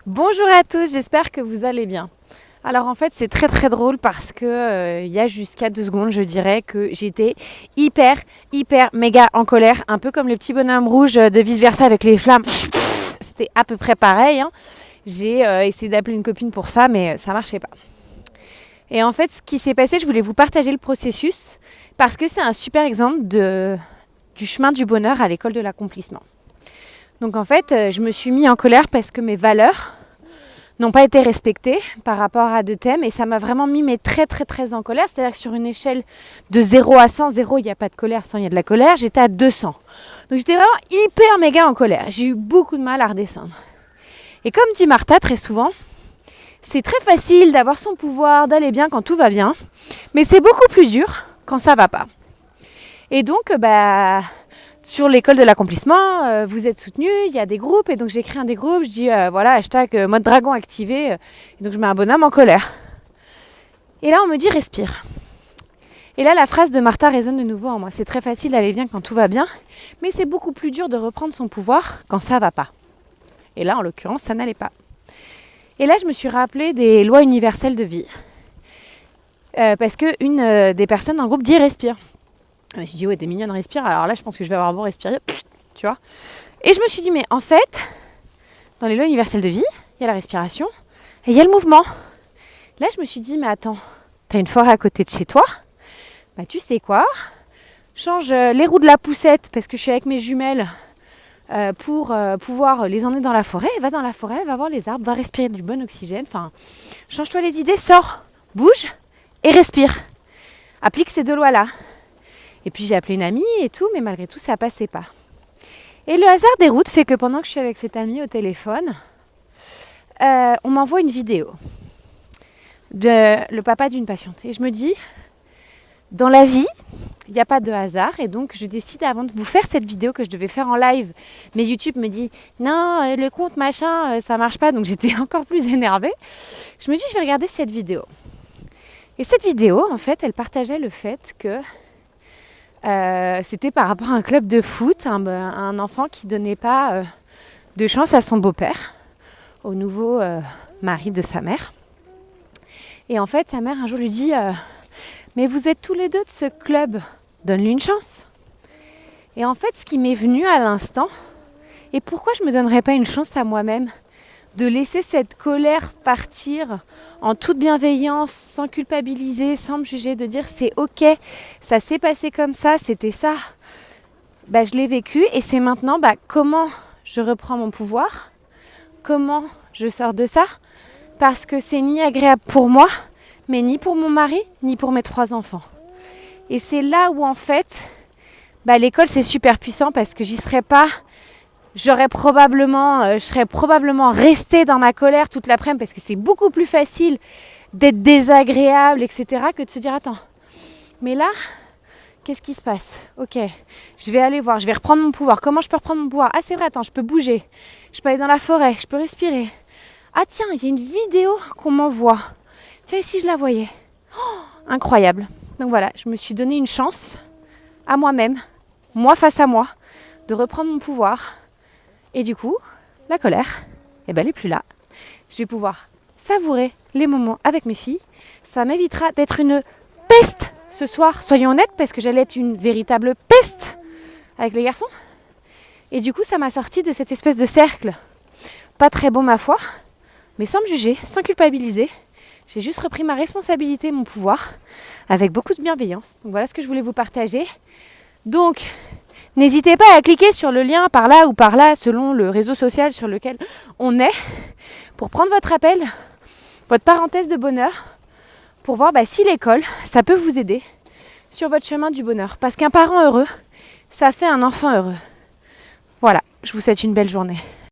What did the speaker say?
Bonjour à tous, j'espère que vous allez bien. Alors en fait c'est très très drôle parce que il y a jusqu'à 2 secondes je dirais que j'étais hyper méga en colère, un peu comme les petits bonhommes rouges de vice versa avec les flammes. C'était à peu près pareil, hein. J'ai essayé d'appeler une copine pour ça mais ça marchait pas. Et en fait ce qui s'est passé, je voulais vous partager le processus parce que c'est un super exemple du chemin du bonheur à l'école de l'accomplissement. Donc en fait je me suis mis en colère parce que mes valeurs n'ont pas été respectées par rapport à 2 thèmes et ça m'a vraiment mis mais très en colère. C'est-à-dire que sur une échelle de 0 à 100, 0 il n'y a pas de colère, 100 il y a de la colère, j'étais à 200. Donc j'étais vraiment hyper méga en colère. J'ai eu beaucoup de mal à redescendre. Et comme dit Martha très souvent, c'est très facile d'avoir son pouvoir, d'aller bien quand tout va bien, mais c'est beaucoup plus dur quand ça va pas. Et donc sur l'école de l'accomplissement, vous êtes soutenus, il y a des groupes, et donc j'ai créé un des groupes, je dis voilà, hashtag mode dragon activé, et donc je mets un bonhomme en colère. Et là on me dit respire. Et là la phrase de Martha résonne de nouveau en moi, c'est très facile d'aller bien quand tout va bien, mais c'est beaucoup plus dur de reprendre son pouvoir quand ça va pas. Et là en l'occurrence ça n'allait pas. Et là je me suis rappelé des lois universelles de vie. Parce qu'une des personnes dans le groupe dit respire. Je me suis dit, ouais, t'es mignonne, respire. Alors là, je pense que je vais avoir beau respirer, tu vois. Et je me suis dit, mais en fait, dans les lois universelles de vie, il y a la respiration et il y a le mouvement. Là, je me suis dit, mais attends, t'as une forêt à côté de chez toi. Bah, tu sais quoi ? Change les roues de la poussette parce que je suis avec mes jumelles pour pouvoir les emmener dans la forêt. Va dans la forêt, va voir les arbres, va respirer du bon oxygène. Enfin, change-toi les idées, sors, bouge et respire. Applique ces 2 lois-là. Et puis j'ai appelé une amie et tout, mais malgré tout, ça passait pas. Et le hasard des routes fait que pendant que je suis avec cette amie au téléphone, on m'envoie une vidéo de le papa d'une patiente. Et je me dis, dans la vie, il n'y a pas de hasard. Et donc, je décide avant de vous faire cette vidéo que je devais faire en live. Mais YouTube me dit, non, le compte machin, ça marche pas. Donc j'étais encore plus énervée. Je me dis, je vais regarder cette vidéo. Et cette vidéo, en fait, elle partageait le fait que c'était par rapport à un club de foot, un enfant qui donnait pas de chance à son beau-père, au nouveau mari de sa mère. Et en fait, sa mère un jour lui dit mais vous êtes tous les 2 de ce club, donne-lui une chance. Et en fait, ce qui m'est venu à l'instant, et pourquoi je me donnerais pas une chance à moi-même de laisser cette colère partir en toute bienveillance, sans culpabiliser, sans me juger, de dire c'est ok, ça s'est passé comme ça, c'était ça. Je l'ai vécu et c'est maintenant comment je reprends mon pouvoir, comment je sors de ça, parce que c'est ni agréable pour moi, mais ni pour mon mari, ni pour mes 3 enfants. Et c'est là où en fait, l'école c'est super puissant parce que j'y serais pas. Je serais probablement restée dans ma colère toute l'après-midi parce que c'est beaucoup plus facile d'être désagréable, etc. que de se dire attends, mais là, qu'est-ce qui se passe ? Ok, je vais aller voir, je vais reprendre mon pouvoir. Comment je peux reprendre mon pouvoir ? Ah c'est vrai, attends, je peux bouger, je peux aller dans la forêt, je peux respirer. Ah tiens, il y a une vidéo qu'on m'envoie. Tiens, ici je la voyais. Oh, incroyable. Donc voilà, je me suis donné une chance à moi-même, moi face à moi, de reprendre mon pouvoir. Et du coup, la colère, elle n'est plus là. Je vais pouvoir savourer les moments avec mes filles. Ça m'évitera d'être une peste ce soir, soyons honnêtes, parce que j'allais être une véritable peste avec les garçons. Et du coup, ça m'a sorti de cette espèce de cercle. Pas très beau ma foi, mais sans me juger, sans culpabiliser. J'ai juste repris ma responsabilité, mon pouvoir, avec beaucoup de bienveillance. Donc voilà ce que je voulais vous partager. Donc, n'hésitez pas à cliquer sur le lien par là ou par là, selon le réseau social sur lequel on est, pour prendre votre appel, votre parenthèse de bonheur, pour voir si l'école, ça peut vous aider sur votre chemin du bonheur. Parce qu'un parent heureux, ça fait un enfant heureux. Voilà, je vous souhaite une belle journée.